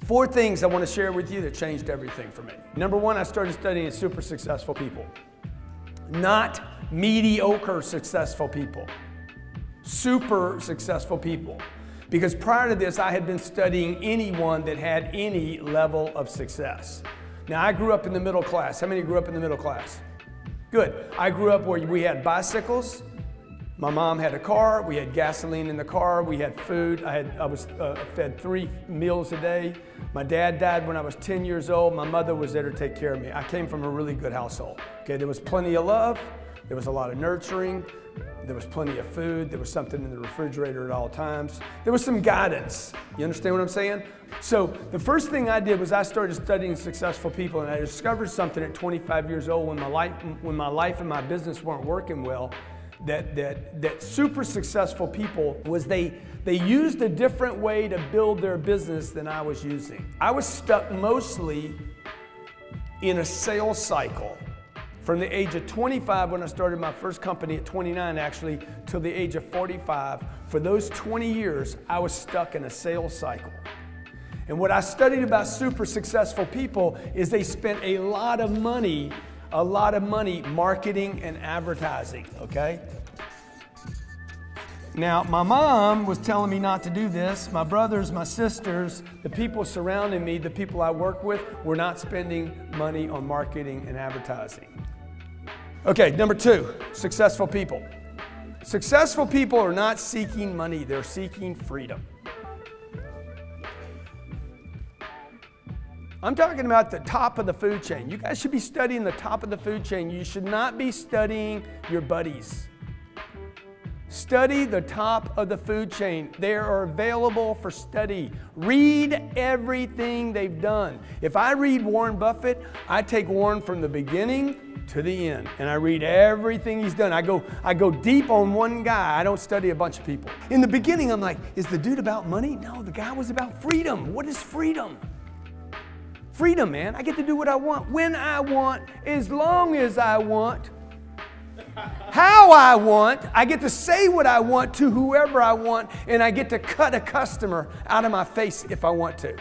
4 things I want to share with you that changed everything for me. Number 1, I started studying super successful people. Not mediocre successful people. Super successful people. Because prior to this, I had been studying anyone that had any level of success. Now, I grew up in the middle class. How many grew up in the middle class? Good. I grew up where we had bicycles. My mom had a car. We had gasoline in the car. We had food. I was fed 3 meals a day. My dad died when I was 10 years old. My mother was there to take care of me. I came from a really good household. Okay, there was plenty of love. There was a lot of nurturing. There was plenty of food. There was something in the refrigerator at all times. There was some guidance. You understand what I'm saying? So the first thing I did was I started studying successful people, and I discovered something at 25 years old when my life and my business weren't working well. That super successful people was they used a different way to build their business than I was using. I was stuck mostly in a sales cycle from the age of 25 when I started my first company at 29 actually till the age of 45. For those 20 years, I was stuck in a sales cycle. And what I studied about super successful people is they spent a lot of money marketing and advertising, okay? Now, my mom was telling me not to do this. My brothers, my sisters, the people surrounding me, the people I work with, were not spending money on marketing and advertising. Okay, number 2, successful people. Successful people are not seeking money, they're seeking freedom. I'm talking about the top of the food chain. You guys should be studying the top of the food chain. You should not be studying your buddies. Study the top of the food chain. They are available for study. Read everything they've done. If I read Warren Buffett, I take Warren from the beginning to the end, and I read everything he's done. I go deep on one guy. I don't study a bunch of people. In the beginning, I'm like, is the dude about money? No, the guy was about freedom. What is freedom? Freedom, man. I get to do what I want, when I want, as long as I want, how I want. I get to say what I want to whoever I want, and I get to cut a customer out of my face if I want to.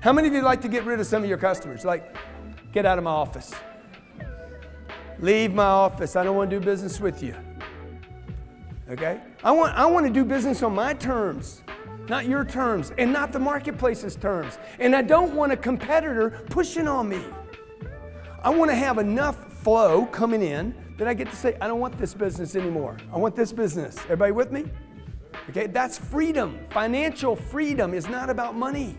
How many of you like to get rid of some of your customers? Like, get out of my office. Leave my office. I don't want to do business with you. Okay? I want to do business on my terms. Not your terms, and not the marketplace's terms. And I don't want a competitor pushing on me. I want to have enough flow coming in that I get to say, I don't want this business anymore. I want this business. Everybody with me? Okay, that's freedom. Financial freedom is not about money.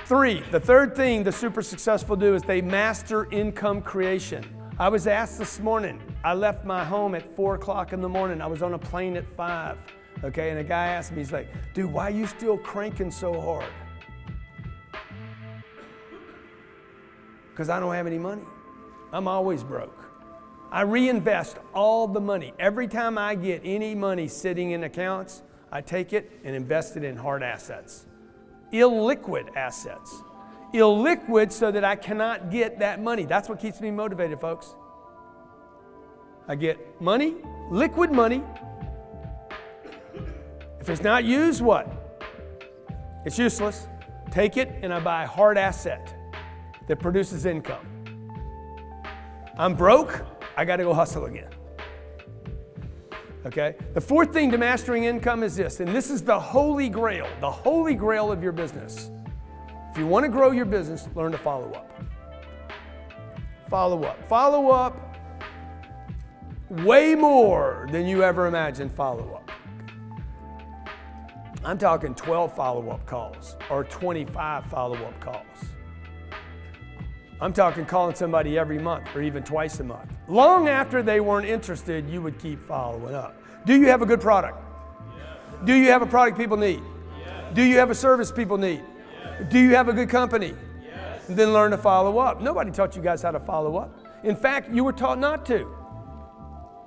3, the third thing the super successful do is they master income creation. I was asked this morning, I left my home at 4 o'clock in the morning. I was on a plane at 5. Okay, and a guy asked me, he's like, dude, why are you still cranking so hard? Because I don't have any money. I'm always broke. I reinvest all the money. Every time I get any money sitting in accounts, I take it and invest it in hard assets. Illiquid assets. Illiquid so that I cannot get that money. That's what keeps me motivated, folks. I get money, liquid money. If it's not used, what? It's useless. Take it and I buy a hard asset that produces income. I'm broke, I got to go hustle again. Okay? The 4th thing to mastering income is this, and this is the holy grail of your business. If you want to grow your business, learn to follow up. Follow up. Follow up way more than you ever imagined follow up. I'm talking 12 follow-up calls or 25 follow-up calls. I'm talking calling somebody every month or even twice a month. Long after they weren't interested, you would keep following up. Do you have a good product? Yes. Do you have a product people need? Yes. Do you have a service people need? Yes. Do you have a good company? Yes. Then learn to follow up. Nobody taught you guys how to follow up. In fact, you were taught not to.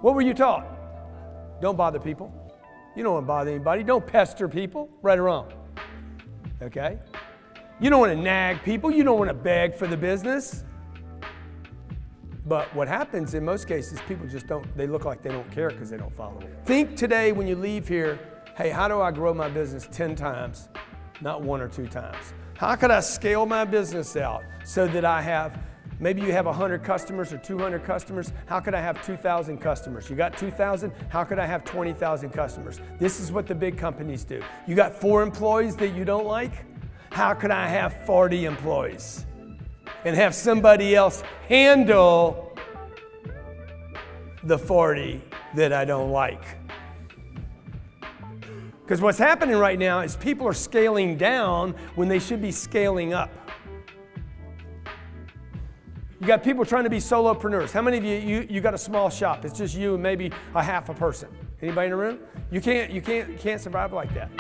What were you taught? Don't bother people. You don't want to bother anybody. Don't pester people, right or wrong. Okay? You don't want to nag people. You don't want to beg for the business. But what happens in most cases, people just don't, they look like they don't care because they don't follow it. Think today when you leave here, hey, how do I grow my business 10 times, not 1 or 2 times? How could I scale my business out so that I have, maybe you have 100 customers or 200 customers. How could I have 2,000 customers? You got 2,000, how could I have 20,000 customers? This is what the big companies do. You got 4 employees that you don't like? How could I have 40 employees and have somebody else handle the 40 that I don't like? Because what's happening right now is people are scaling down when they should be scaling up. You got people trying to be solopreneurs. How many of you got a small shop? It's just you and maybe a half a person. Anybody in the room? You can't survive like that.